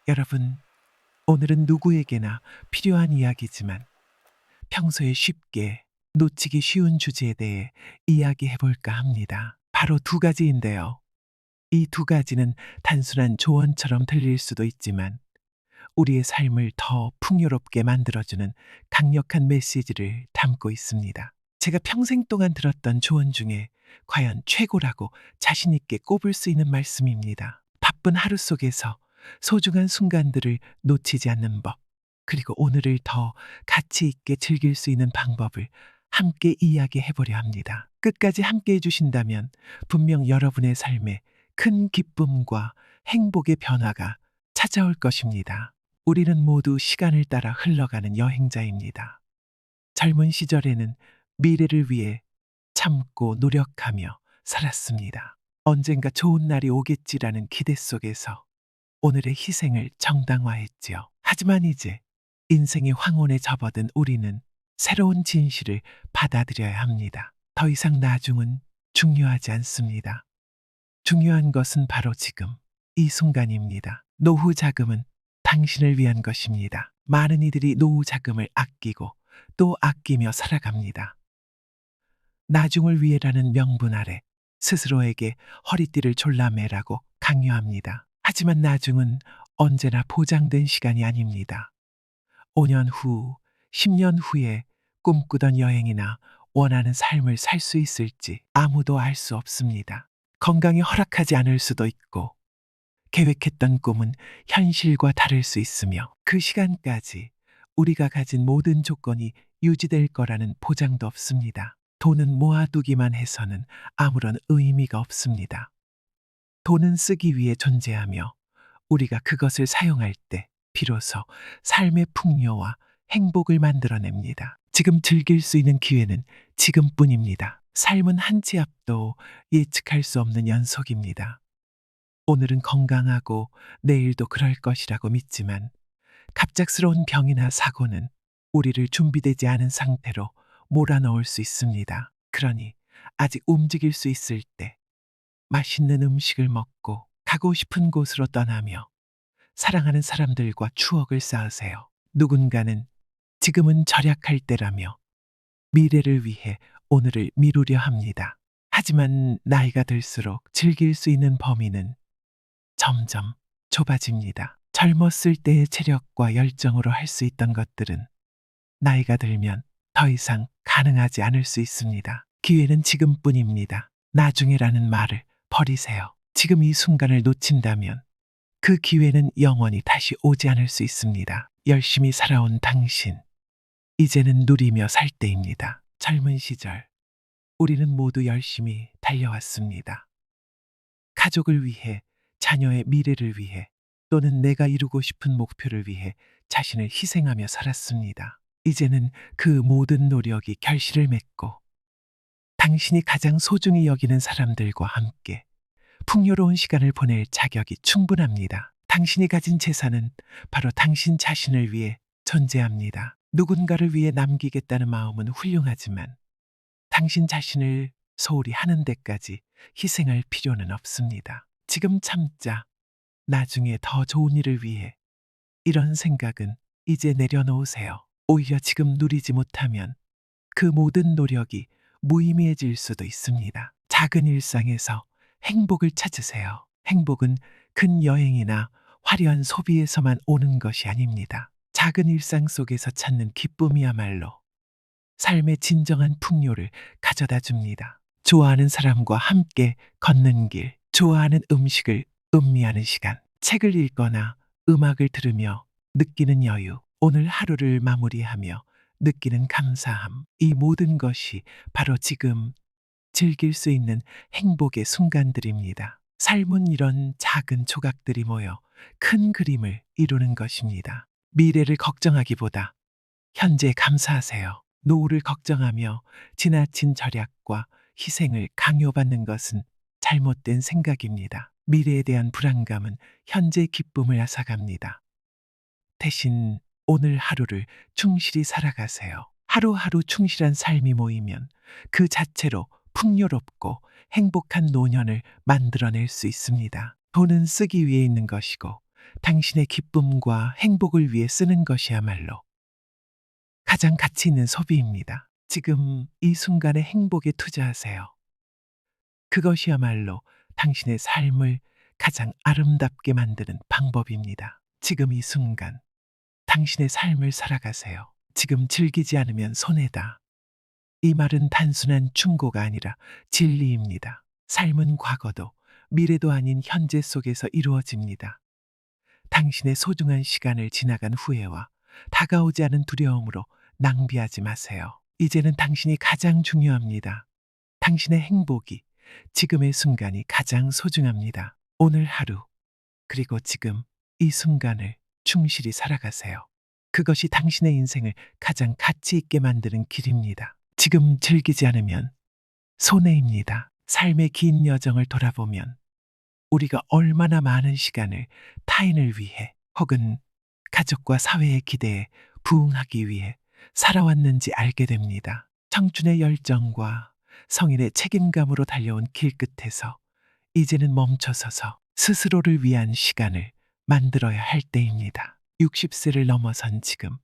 여러분, 오늘은 누구에게나 필요한 이야기지만 평소에 쉽게 놓치기 쉬운 주제에 대해 이야기해 볼까 합니다. 바로 두 가지인데요. 이 두 가지는 단순한 조언처럼 들릴 수도 있지만 우리의 삶을 더 풍요롭게 만들어주는 강력한 메시지를 담고 있습니다. 제가 평생 동안 들었던 조언 중에 과연 최고라고 자신있게 꼽을 수 있는 말씀입니다. 바쁜 하루 속에서 소중한 순간들을 놓치지 않는 법, 그리고 오늘을 더 가치 있게 즐길 수 있는 방법을 함께 이야기해 보려 합니다. 끝까지 함께 해주신다면 분명 여러분의 삶에 큰 기쁨과 행복의 변화가 찾아올 것입니다. 우리는 모두 시간을 따라 흘러가는 여행자입니다. 젊은 시절에는 미래를 위해 참고 노력하며 살았습니다. 언젠가 좋은 날이 오겠지라는 기대 속에서 오늘의 희생을 정당화했지요. 하지만 이제 인생의 황혼에 접어든 우리는 새로운 진실을 받아들여야 합니다. 더 이상 나중은 중요하지 않습니다. 중요한 것은 바로 지금, 이 순간입니다. 노후 자금은 당신을 위한 것입니다. 많은 이들이 노후 자금을 아끼고 또 아끼며 살아갑니다. 나중을 위해라는 명분 아래 스스로에게 허리띠를 졸라매라고 강요합니다. 하지만 나중은 언제나 보장된 시간이 아닙니다. 5년 후, 10년 후에 꿈꾸던 여행이나 원하는 삶을 살 수 있을지 아무도 알 수 없습니다. 건강이 허락하지 않을 수도 있고, 계획했던 꿈은 현실과 다를 수 있으며, 그 시간까지 우리가 가진 모든 조건이 유지될 거라는 보장도 없습니다. 돈은 모아두기만 해서는 아무런 의미가 없습니다. 돈은 쓰기 위해 존재하며, 우리가 그것을 사용할 때 비로소 삶의 풍요와 행복을 만들어냅니다. 지금 즐길 수 있는 기회는 지금뿐입니다. 삶은 한 치 앞도 예측할 수 없는 연속입니다. 오늘은 건강하고 내일도 그럴 것이라고 믿지만 갑작스러운 병이나 사고는 우리를 준비되지 않은 상태로 몰아넣을 수 있습니다. 그러니 아직 움직일 수 있을 때 맛있는 음식을 먹고 가고 싶은 곳으로 떠나며 사랑하는 사람들과 추억을 쌓으세요. 누군가는 지금은 절약할 때라며 미래를 위해 오늘을 미루려 합니다. 하지만 나이가 들수록 즐길 수 있는 범위는 점점 좁아집니다. 젊었을 때의 체력과 열정으로 할 수 있던 것들은 나이가 들면 더 이상 가능하지 않을 수 있습니다. 기회는 지금뿐입니다. 나중에라는 말을 버리세요. 지금 이 순간을 놓친다면 그 기회는 영원히 다시 오지 않을 수 있습니다. 열심히 살아온 당신, 이제는 누리며 살 때입니다. 젊은 시절, 우리는 모두 열심히 달려왔습니다. 가족을 위해, 자녀의 미래를 위해, 또는 내가 이루고 싶은 목표를 위해 자신을 희생하며 살았습니다. 이제는 그 모든 노력이 결실을 맺고 당신이 가장 소중히 여기는 사람들과 함께 풍요로운 시간을 보낼 자격이 충분합니다. 당신이 가진 재산은 바로 당신 자신을 위해 존재합니다. 누군가를 위해 남기겠다는 마음은 훌륭하지만 당신 자신을 소홀히 하는 데까지 희생할 필요는 없습니다. 지금 참자, 나중에 더 좋은 일을 위해, 이런 생각은 이제 내려놓으세요. 오히려 지금 누리지 못하면 그 모든 노력이 무의미해질 수도 있습니다. 작은 일상에서 행복을 찾으세요. 행복은 큰 여행이나 화려한 소비에서만 오는 것이 아닙니다. 작은 일상 속에서 찾는 기쁨이야말로 삶의 진정한 풍요를 가져다 줍니다. 좋아하는 사람과 함께 걷는 길, 좋아하는 음식을 음미하는 시간, 책을 읽거나 음악을 들으며 느끼는 여유, 오늘 하루를 마무리하며 느끼는 감사함, 이 모든 것이 바로 지금 즐길 수 있는 행복의 순간들입니다. 삶은 이런 작은 조각들이 모여 큰 그림을 이루는 것입니다. 미래를 걱정하기보다 현재에 감사하세요. 노후를 걱정하며 지나친 절약과 희생을 강요받는 것은 잘못된 생각입니다. 미래에 대한 불안감은 현재의 기쁨을 앗아갑니다. 대신 오늘 하루를 충실히 살아가세요. 하루하루 충실한 삶이 모이면 그 자체로 풍요롭고 행복한 노년을 만들어낼 수 있습니다. 돈은 쓰기 위해 있는 것이고 당신의 기쁨과 행복을 위해 쓰는 것이야말로 가장 가치 있는 소비입니다. 지금 이 순간의 행복에 투자하세요. 그것이야말로 당신의 삶을 가장 아름답게 만드는 방법입니다. 지금 이 순간 당신의 삶을 살아가세요. 지금 즐기지 않으면 손해다. 이 말은 단순한 충고가 아니라 진리입니다. 삶은 과거도 미래도 아닌 현재 속에서 이루어집니다. 당신의 소중한 시간을 지나간 후회와 다가오지 않은 두려움으로 낭비하지 마세요. 이제는 당신이 가장 중요합니다. 당신의 행복이 지금의 순간이 가장 소중합니다. 오늘 하루, 그리고 지금 이 순간을 충실히 살아가세요. 그것이 당신의 인생을 가장 가치 있게 만드는 길입니다. 지금 즐기지 않으면 손해입니다. 삶의 긴 여정을 돌아보면 우리가 얼마나 많은 시간을 타인을 위해 혹은 가족과 사회의 기대에 부응하기 위해 살아왔는지 알게 됩니다. 청춘의 열정과 성인의 책임감으로 달려온 길 끝에서 이제는 멈춰서서 스스로를 위한 시간을 만들어야 할 때입니다. 60세를 넘어선 지금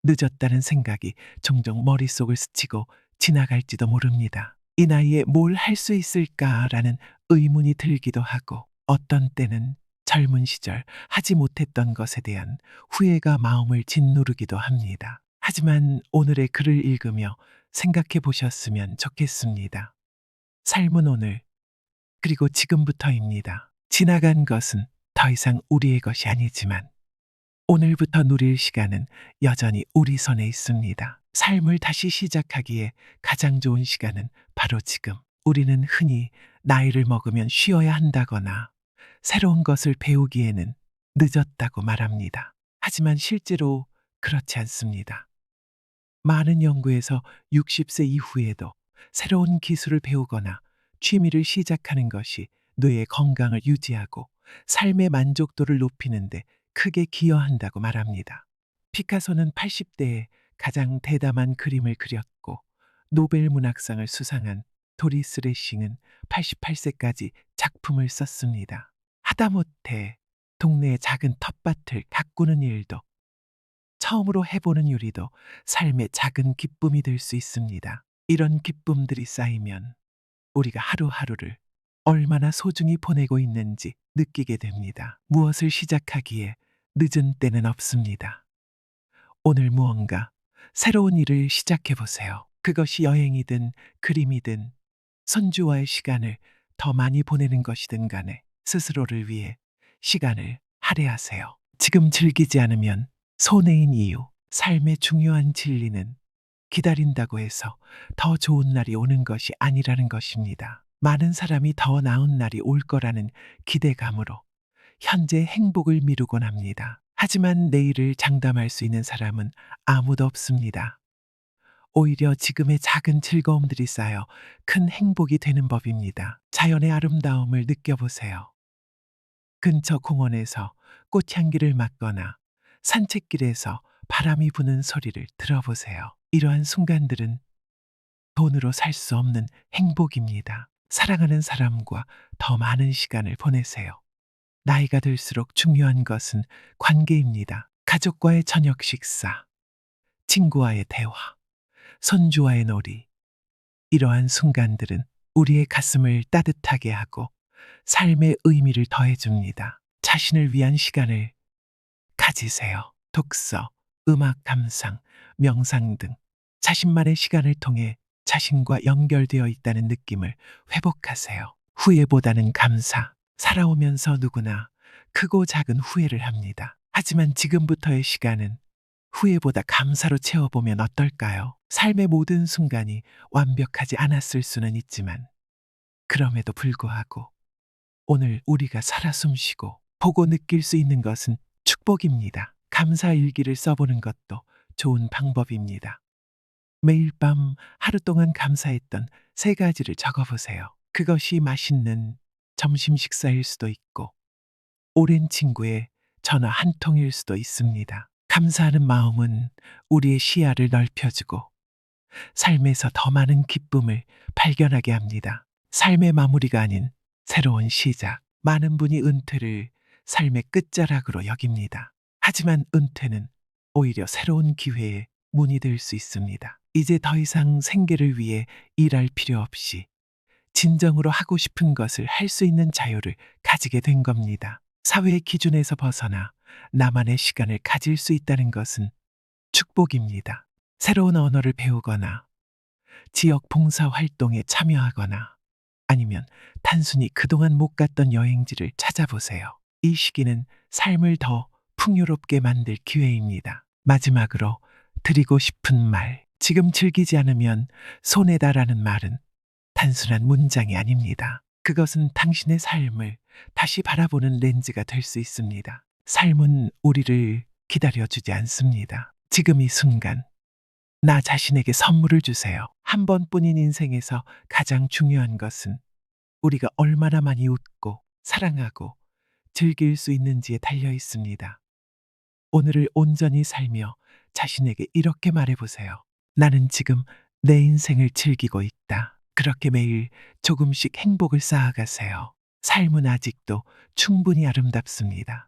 늦었다는 생각이 종종 머릿속을 스치고 지나갈지도 모릅니다. 이 나이에 뭘 할 수 있을까라는 의문이 들기도 하고 어떤 때는 젊은 시절 하지 못했던 것에 대한 후회가 마음을 짓누르기도 합니다. 하지만 오늘의 글을 읽으며 생각해 보셨으면 좋겠습니다. 삶은 오늘, 그리고 지금부터입니다. 지나간 것은 더 이상 우리의 것이 아니지만 오늘부터 누릴 시간은 여전히 우리 손에 있습니다. 삶을 다시 시작하기에 가장 좋은 시간은 바로 지금. 우리는 흔히 나이를 먹으면 쉬어야 한다거나 새로운 것을 배우기에는 늦었다고 말합니다. 하지만 실제로 그렇지 않습니다. 많은 연구에서 60세 이후에도 새로운 기술을 배우거나 취미를 시작하는 것이 뇌의 건강을 유지하고 삶의 만족도를 높이는데 크게 기여한다고 말합니다. 피카소는 80대에 가장 대담한 그림을 그렸고 노벨 문학상을 수상한 도리스 레싱은 88세까지 작품을 썼습니다. 하다못해 동네의 작은 텃밭을 가꾸는 일도, 처음으로 해보는 요리도 삶의 작은 기쁨이 될 수 있습니다. 이런 기쁨들이 쌓이면 우리가 하루하루를 얼마나 소중히 보내고 있는지 느끼게 됩니다. 무엇을 시작하기에 늦은 때는 없습니다. 오늘 무언가 새로운 일을 시작해 보세요. 그것이 여행이든 그림이든 손주와의 시간을 더 많이 보내는 것이든 간에 스스로를 위해 시간을 할애하세요. 지금 즐기지 않으면 손해인 이유, 삶의 중요한 진리는 기다린다고 해서 더 좋은 날이 오는 것이 아니라는 것입니다. 많은 사람이 더 나은 날이 올 거라는 기대감으로 현재 행복을 미루곤 합니다. 하지만 내일을 장담할 수 있는 사람은 아무도 없습니다. 오히려 지금의 작은 즐거움들이 쌓여 큰 행복이 되는 법입니다. 자연의 아름다움을 느껴보세요. 근처 공원에서 꽃향기를 맡거나 산책길에서 바람이 부는 소리를 들어보세요. 이러한 순간들은 돈으로 살 수 없는 행복입니다. 사랑하는 사람과 더 많은 시간을 보내세요. 나이가 들수록 중요한 것은 관계입니다. 가족과의 저녁 식사, 친구와의 대화, 손주와의 놀이. 이러한 순간들은 우리의 가슴을 따뜻하게 하고 삶의 의미를 더해줍니다. 자신을 위한 시간을 가지세요. 독서, 음악 감상, 명상 등 자신만의 시간을 통해 자신과 연결되어 있다는 느낌을 회복하세요. 후회보다는 감사. 살아오면서 누구나 크고 작은 후회를 합니다. 하지만 지금부터의 시간은 후회보다 감사로 채워보면 어떨까요? 삶의 모든 순간이 완벽하지 않았을 수는 있지만 그럼에도 불구하고 오늘 우리가 살아 숨쉬고 보고 느낄 수 있는 것은 축복입니다. 감사 일기를 써보는 것도 좋은 방법입니다. 매일 밤 하루 동안 감사했던 3가지를 적어보세요. 그것이 맛있는 점심 식사일 수도 있고 오랜 친구의 전화 한 통일 수도 있습니다. 감사하는 마음은 우리의 시야를 넓혀주고 삶에서 더 많은 기쁨을 발견하게 합니다. 삶의 마무리가 아닌 새로운 시작. 많은 분이 은퇴를 삶의 끝자락으로 여깁니다. 하지만 은퇴는 오히려 새로운 기회의 문이 될 수 있습니다. 이제 더 이상 생계를 위해 일할 필요 없이 진정으로 하고 싶은 것을 할 수 있는 자유를 가지게 된 겁니다. 사회의 기준에서 벗어나 나만의 시간을 가질 수 있다는 것은 축복입니다. 새로운 언어를 배우거나 지역 봉사 활동에 참여하거나 아니면 단순히 그동안 못 갔던 여행지를 찾아보세요. 이 시기는 삶을 더 풍요롭게 만들 기회입니다. 마지막으로 드리고 싶은 말, 지금 즐기지 않으면 손해다라는 말은 단순한 문장이 아닙니다. 그것은 당신의 삶을 다시 바라보는 렌즈가 될 수 있습니다. 삶은 우리를 기다려주지 않습니다. 지금 이 순간, 나 자신에게 선물을 주세요. 한 번뿐인 인생에서 가장 중요한 것은 우리가 얼마나 많이 웃고 사랑하고 즐길 수 있는지에 달려 있습니다. 오늘을 온전히 살며 자신에게 이렇게 말해보세요. 나는 지금 내 인생을 즐기고 있다. 그렇게 매일 조금씩 행복을 쌓아가세요. 삶은 아직도 충분히 아름답습니다.